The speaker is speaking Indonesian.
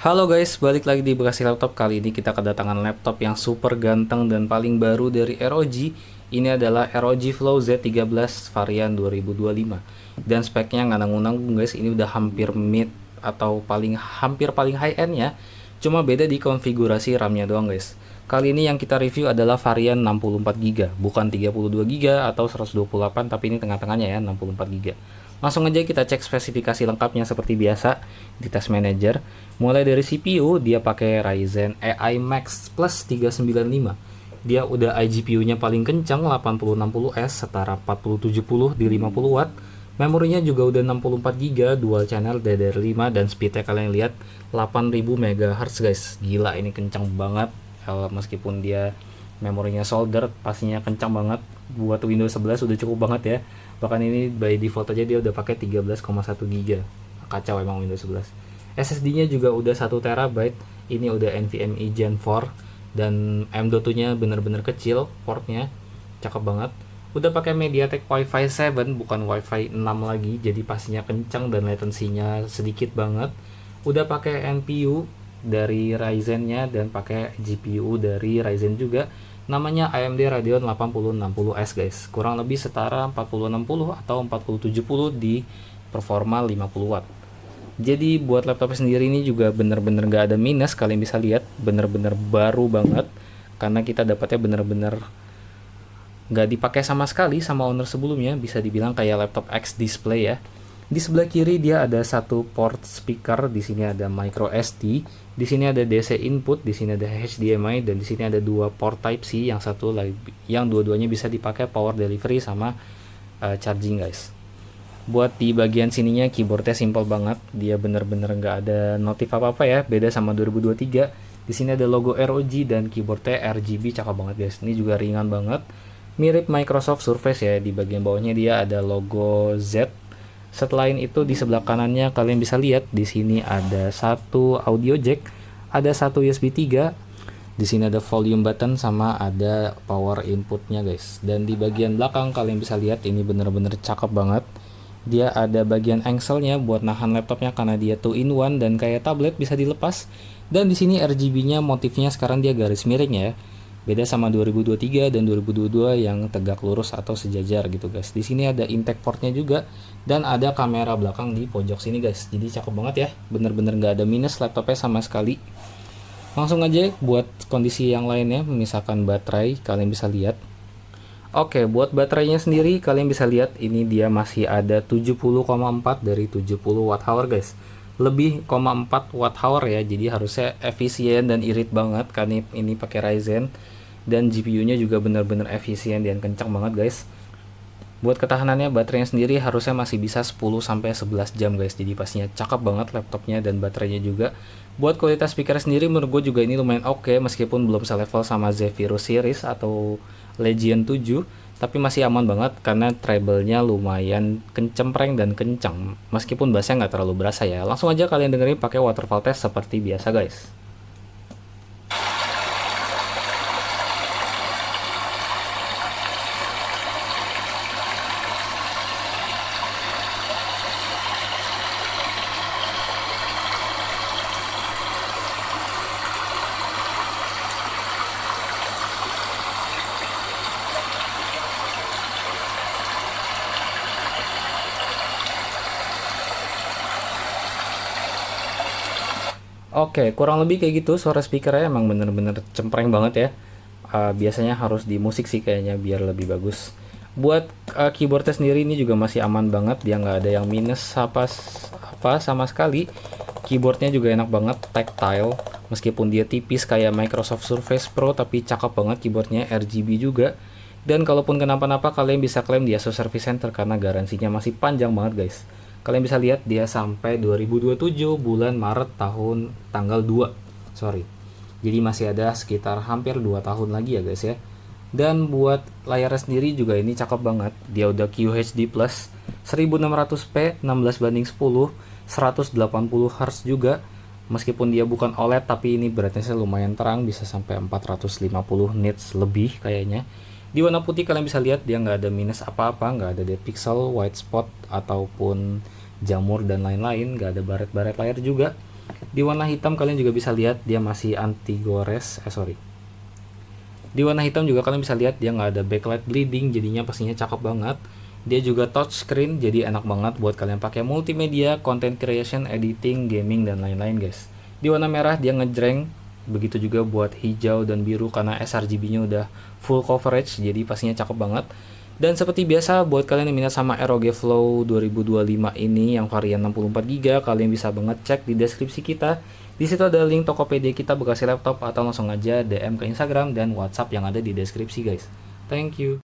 Halo guys, balik lagi di Bekasi Laptop. Kali ini kita kedatangan laptop yang super ganteng dan paling baru dari ROG. Ini adalah ROG Flow Z13 varian 2025. Dan speknya nggak nanggung-nanggung guys, ini udah hampir mid atau hampir paling high end ya. Cuma beda di konfigurasi RAM-nya doang guys. Kali ini yang kita review adalah varian 64GB, bukan 32GB atau 128, tapi ini tengah-tengahnya ya, 64GB. Langsung aja kita cek spesifikasi lengkapnya seperti biasa di Task Manager. Mulai dari CPU, dia pakai Ryzen AI Max Plus 395. Dia udah iGPU-nya paling kencang 8060S setara 4070 di 50 watt. Memorinya juga udah 64GB, dual channel DDR5 dan speednya kalian lihat 8000 MHz guys. Gila ini kencang banget. Meskipun dia memorinya solder, pastinya kencang banget. Buat Windows 11 udah cukup banget ya. Bahkan ini by default aja dia udah pakai 13,1 GB. Kacau emang Windows 11. SSD-nya juga udah 1 TB. Ini udah NVMe Gen 4 dan M.2 nya bener-bener kecil portnya. Cakep banget. Udah pakai MediaTek Wi-Fi 7 bukan Wi-Fi 6 lagi, jadi pastinya kencang dan latensinya sedikit banget. Udah pakai NPU dari Ryzen-nya dan pakai GPU dari Ryzen juga. Namanya AMD Radeon 8060S guys. Kurang lebih setara 4060 atau 4070 di performa 50 watt. Jadi buat laptop sendiri ini juga bener-bener gak ada minus, kalian bisa lihat bener-bener baru banget karena kita dapatnya bener-bener gak dipakai sama sekali sama owner sebelumnya, bisa dibilang kayak laptop X display ya. Di sebelah kiri dia ada satu port speaker, di sini ada micro SD, di sini ada DC input, di sini ada HDMI dan di sini ada dua port Type C, yang dua-duanya bisa dipakai power delivery sama charging guys. Buat di bagian sininya keyboardnya simple banget, dia bener-bener nggak ada notif apa-apa ya, beda sama 2023. Di sini ada logo ROG dan keyboardnya RGB, cakep banget guys. Ini juga ringan banget, mirip Microsoft Surface ya. Di bagian bawahnya dia ada logo Z. Selain itu di sebelah kanannya kalian bisa lihat di sini ada satu audio jack, ada satu USB 3. Di sini ada volume button sama ada power inputnya guys. Dan di bagian belakang kalian bisa lihat ini bener-bener cakep banget. Dia ada bagian engselnya buat nahan laptopnya karena dia 2-in-1 dan kayak tablet bisa dilepas. Dan di sini RGB-nya motifnya sekarang dia garis miring ya. Beda sama 2023 dan 2022 yang tegak lurus atau sejajar gitu guys. Di sini ada intake portnya juga dan ada kamera belakang di pojok sini guys. Jadi cakep banget ya. Bener-bener nggak ada minus laptopnya sama sekali. Langsung aja buat kondisi yang lainnya, misalkan baterai, kalian bisa lihat. Oke, buat baterainya sendiri kalian bisa lihat ini dia masih ada 70,4 dari 70 watt hour guys. Lebih 0,4 watt hour ya, jadi harusnya efisien dan irit banget karena ini pakai Ryzen dan GPU-nya juga benar-benar efisien dan kencang banget guys. Buat ketahanannya baterainya sendiri harusnya masih bisa 10 sampai 11 jam guys. Jadi pastinya cakep banget laptopnya dan baterainya juga. Buat kualitas speaker sendiri menurut gue juga ini lumayan oke, meskipun belum selevel sama Zephyrus series atau Legion 7, tapi masih aman banget karena treble-nya lumayan kencempreng dan kencang. Meskipun bassnya nggak terlalu berasa ya. Langsung aja kalian dengerin pakai waterfall test seperti biasa guys. Oke, kurang lebih kayak gitu suara speakernya emang bener-bener cempreng banget ya. Biasanya harus di musik sih kayaknya biar lebih bagus. Buat keyboardnya sendiri ini juga masih aman banget, dia nggak ada yang minus apa sama sekali. Keyboardnya juga enak banget, tactile. Meskipun dia tipis kayak Microsoft Surface Pro, tapi cakep banget keyboardnya, RGB juga. Dan kalaupun kenapa-napa kalian bisa klaim di Asus Service Center karena garansinya masih panjang banget guys. Kalian bisa lihat dia sampai 2027 bulan Maret tanggal 2. Sorry. Jadi masih ada sekitar hampir 2 tahun lagi ya guys ya. Dan buat layarnya sendiri juga ini cakep banget. Dia udah QHD Plus 1600p 16:10, 180 Hz juga. Meskipun dia bukan OLED tapi ini brightness-nya lumayan terang, bisa sampai 450 nits lebih kayaknya. Di warna putih kalian bisa lihat dia nggak ada minus apa-apa, nggak ada dead pixel, white spot ataupun jamur dan lain-lain, nggak ada baret-baret layar juga. Di warna hitam kalian juga bisa lihat dia masih anti gores, Di warna hitam juga kalian bisa lihat dia nggak ada backlight bleeding, jadinya pastinya cakep banget. Dia juga touchscreen, jadi enak banget buat kalian pakai multimedia, content creation, editing, gaming, dan lain-lain guys. Di warna merah dia ngejreng, begitu juga buat hijau dan biru karena sRGB-nya udah full coverage, jadi pastinya cakep banget. Dan seperti biasa buat kalian yang minat sama ROG Flow 2025 ini yang varian 64GB, kalian bisa banget cek di deskripsi kita. Di situ ada link Tokopedia kita Bekasi Laptop atau langsung aja DM ke Instagram dan WhatsApp yang ada di deskripsi guys. Thank you.